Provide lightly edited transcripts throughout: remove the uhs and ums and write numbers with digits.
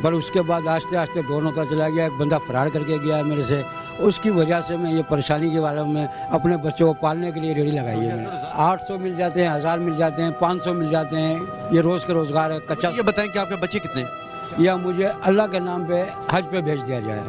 پر اس کے بعد آہستہ آہستہ ڈون ہوتا چلا گیا. ایک بندہ فرار کر کے گیا ہے میرے سے. اس کی وجہ سے میں یہ پریشانی کے عالم میں اپنے بچوں کو پالنے کے لیے ریڑھی لگائی ہے. 800 مل جاتے ہیں, 1000 مل جاتے ہیں, 500 مل جاتے ہیں. یہ روز کا روزگار ہے. کچا یہ بتائیں کہ آپ کے بچے کتنے ہیں؟ یا مجھے اللہ کے نام پہ حج پہ بھیج دیا جائے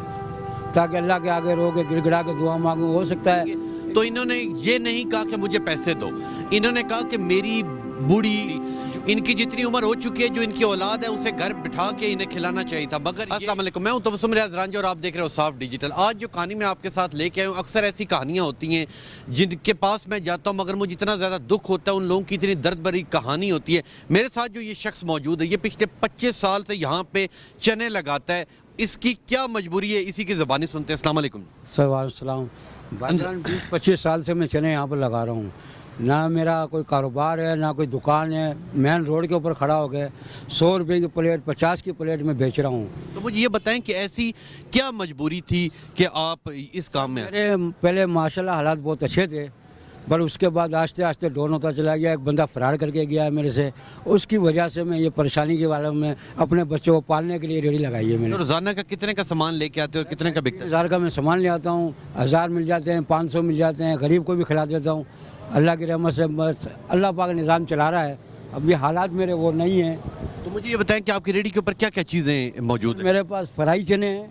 تاکہ اللہ کے آگے رو کے گڑ گڑا کے دعا مانگوں. ہو سکتا ہے تو انہوں نے یہ نہیں کہا کہ مجھے پیسے دو, انہوں نے کہا کہ میری بوڑھی, ان کی جتنی عمر ہو چکی ہے, جو ان کی اولاد ہے اسے گھر بٹھا کے انہیں کھلانا چاہیے تھا. مگر السلام علیکم, میں ہوں تبسم ریاض رانجھا اور آپ دیکھ رہے ہو صاف ڈیجیٹل. آج جو کہانی میں آپ کے ساتھ لے کے آیا ہوں, اکثر ایسی کہانیاں ہوتی ہیں جن کے پاس میں جاتا ہوں مگر مجھے اتنا زیادہ دکھ ہوتا ہے, ان لوگوں کی اتنی درد بھری کہانی ہوتی ہے. میرے ساتھ جو یہ شخص موجود ہے, یہ پچھلے 25 سال سے یہاں پہ چنے لگاتا ہے. اس کی کیا مجبوری ہے, اسی کی زبانی سنتے ہیں. السلام علیکم. السلام. 20-25 سال سے میں چنے یہاں پر لگا رہا ہوں. نہ میرا کوئی کاروبار ہے, نہ کوئی دکان ہے. مین روڈ کے اوپر کھڑا ہو گئے 100 روپے کی پلیٹ, 50 کی پلیٹ میں بیچ رہا ہوں. تو مجھے یہ بتائیں کہ ایسی کیا مجبوری تھی کہ آپ اس کام میں؟ میرے پہلے ماشاءاللہ حالات بہت اچھے تھے, پر اس کے بعد آہستہ آہستہ ڈون ہوتا چلا گیا. ایک بندہ فرار کر کے گیا ہے میرے سے. اس کی وجہ سے میں یہ پریشانی کے عالم میں اپنے بچوں کو پالنے کے لیے ریڑھی لگائی ہے میں نے. روزانہ کا کتنے کا سامان لے کے آتے ہو اور کتنے کا بکتا ہے؟ 1000 کا میں سامان لے آتا ہوں, 1000 مل جاتے ہیں, 500 مل جاتے ہیں. غریب کو بھی کھلا دیتا ہوں. اللہ کی رحمت سے بس اللہ پاک نظام چلا رہا ہے. اب یہ حالات میرے وہ نہیں ہیں. تو مجھے یہ بتائیں کہ آپ کی ریڑھی کے اوپر کیا کیا چیزیں موجود ہیں؟ میرے پاس فرائی چنے ہیں,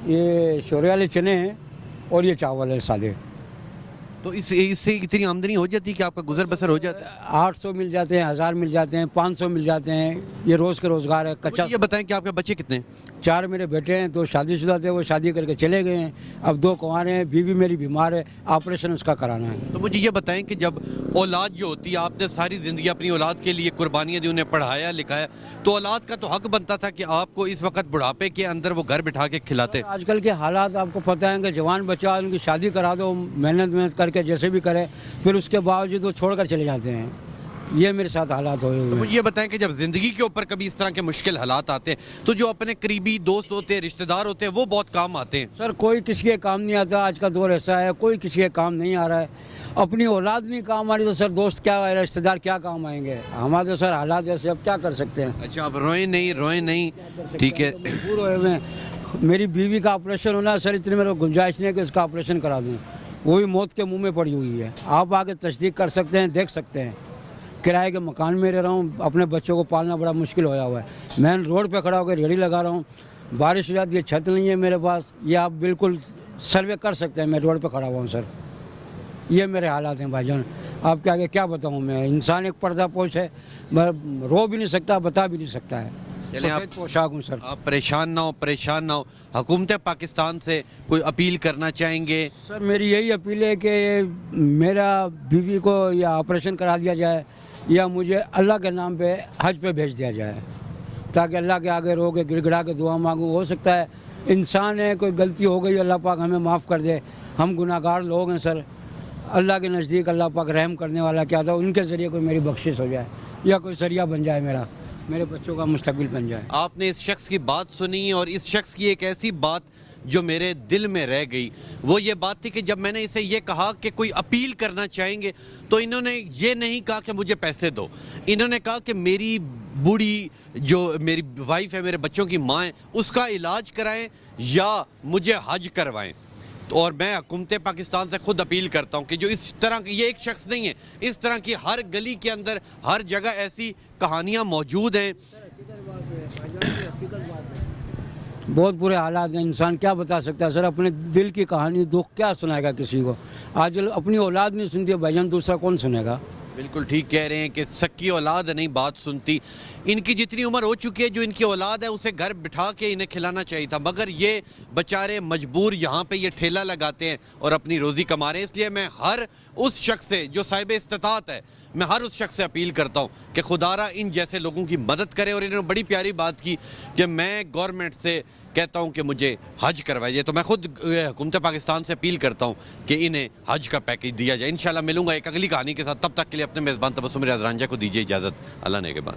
یہ شورے والے چنے ہیں, اور یہ چاول ہے سادے. تو اس سے اتنی آمدنی ہو جاتی ہے کہ آپ کا گزر بسر ہو جاتا ہے؟ 800 مل جاتے ہیں, 1000 مل جاتے ہیں, 500 مل جاتے ہیں. یہ روز کا روزگار ہے. کچا. مجھے یہ بتائیں کہ آپ کے بچے کتنے ہیں؟ 4 میرے بیٹے ہیں, 2 شادی شدہ تھے, وہ شادی کر کے چلے گئے ہیں. اب 2 کنوارے ہیں. بیوی میری بیمار ہے, آپریشن اس کا کرانا ہے. تو مجھے یہ بتائیں کہ جب اولاد جو ہوتی ہے, آپ نے ساری زندگی اپنی اولاد کے لیے قربانیاں دی, انہیں پڑھایا لکھایا, تو اولاد کا تو حق بنتا تھا کہ آپ کو اس وقت بڑھاپے کے اندر وہ گھر بٹھا کے کھلاتے. آج کل کے حالات آپ کو پتہ ہیں کہ جوان بچہ ان کی شادی کرا دو, محنت کر کے جیسے بھی کرے, پھر اس کے باوجود وہ چھوڑ کر چلے جاتے ہیں. یہ میرے ساتھ حالات ہوئے ہوئے ہیں. مجھے یہ بتائیں کہ جب زندگی کے اوپر کبھی اس طرح کے مشکل حالات آتے ہیں تو جو اپنے قریبی دوست ہوتے ہیں, رشتہ دار ہوتے ہیں, وہ بہت کام آتے ہیں. سر کوئی کسی کے کام نہیں آتا. آج کا دور ایسا ہے, کوئی کسی کے کام نہیں آ رہا ہے. اپنی اولاد نہیں کام آ رہی تو سر دوست کیا, رشتہ دار کیا کام آئیں گے. ہمارے تو سر حالات ایسے, اب کیا کر سکتے ہیں. اچھا, آپ روئیں نہیں, ٹھیک ہے. مجبور ہوئے ہوئے ہیں. میری بیوی کا آپریشن ہونا ہے سر, اتنی میرے کو گنجائش نہیں ہے کہ اس کا آپریشن کرا دوں. وہ بھی موت کے منہ میں پڑی ہوئی ہے. آپ آگے تصدیق کر سکتے ہیں, دیکھ سکتے ہیں. کرائے کے مکان میں رہ رہا ہوں. اپنے بچوں کو پالنا بڑا مشکل ہویا ہوا ہے. مین روڈ پہ کھڑا ہو کے ریڑھی لگا رہا ہوں. بارش ہو جاتی ہے, چھت نہیں ہے میرے پاس. یہ آپ بالکل سروے کر سکتے ہیں. میں روڈ پہ کھڑا ہوا ہوں سر. یہ میرے حالات ہیں بھائی جان. آپ کے آگے کیا بتاؤں میں. انسان ایک پردہ پوش ہے, میں رو بھی نہیں سکتا, بتا بھی نہیں سکتا ہے. سفید پوشاک ہوں سر. آپ پریشان نہ ہو. حکومت پاکستان سے کوئی اپیل کرنا چاہیں گے؟ سر میری یہی اپیل ہے کہ میرا بیوی کو یا آپریشن کرا دیا جائے, یا مجھے اللہ کے نام پہ حج پہ بھیج دیا جائے تاکہ اللہ کے آگے رو کے گڑ گڑا کے دعا مانگوں. ہو سکتا ہے انسان ہے, کوئی غلطی ہو گئی, اللہ پاک ہمیں معاف کر دے. ہم گناہ گار لوگ ہیں سر. اللہ کے نزدیک اللہ پاک رحم کرنے والا کیا تھا, ان کے ذریعے کوئی میری بخشش ہو جائے, یا کوئی ذریعہ بن جائے, میرے بچوں کا مستقبل بن جائے. آپ نے اس شخص کی بات سنی, اور اس شخص کی ایک ایسی بات جو میرے دل میں رہ گئی. وہ یہ بات تھی کہ جب میں نے اسے یہ کہا کہ کوئی اپیل کرنا چاہیں گے, تو انہوں نے یہ نہیں کہا کہ مجھے پیسے دو. انہوں نے کہا کہ میری بوڑھی جو میری وائف ہے, میرے بچوں کی ماں ہے, اس کا علاج کرائیں یا مجھے حج کروائیں. اور میں حکومت پاکستان سے خود اپیل کرتا ہوں کہ جو اس طرح کی, یہ ایک شخص نہیں ہے, اس طرح کی ہر گلی کے اندر, ہر جگہ ایسی کہانیاں موجود ہیں. بہت برے حالات ہیں. انسان کیا بتا سکتا ہے سر, اپنے دل کی کہانی دکھ کیا سنائے گا کسی کو. آج اپنی اولاد نہیں سنتی ہے بھائی جان, دوسرا کون سنے گا. بالکل ٹھیک کہہ رہے ہیں کہ سکی اولاد نہیں بات سنتی. ان کی جتنی عمر ہو چکی ہے, جو ان کی اولاد ہے اسے گھر بٹھا کے انہیں کھلانا چاہیے تھا, مگر یہ بیچارے مجبور یہاں پہ یہ ٹھیلا لگاتے ہیں اور اپنی روزی کما رہے ہیں. اس لیے میں ہر اس شخص سے جو صاحب استطاعت ہے, میں ہر اس شخص سے اپیل کرتا ہوں کہ خدارہ ان جیسے لوگوں کی مدد کرے. اور انہوں نے بڑی پیاری بات کی کہ میں گورنمنٹ سے کہتا ہوں کہ مجھے حج کروائیے. تو میں خود حکومت پاکستان سے اپیل کرتا ہوں کہ انہیں حج کا پیکیج دیا جائے. انشاءاللہ ملوں گا ایک اگلی کہانی کے ساتھ. تب تک کے لیے اپنے میزبان تبسم ریاض رانجھا کو دیجیے اجازت. اللہ نے کے بعد.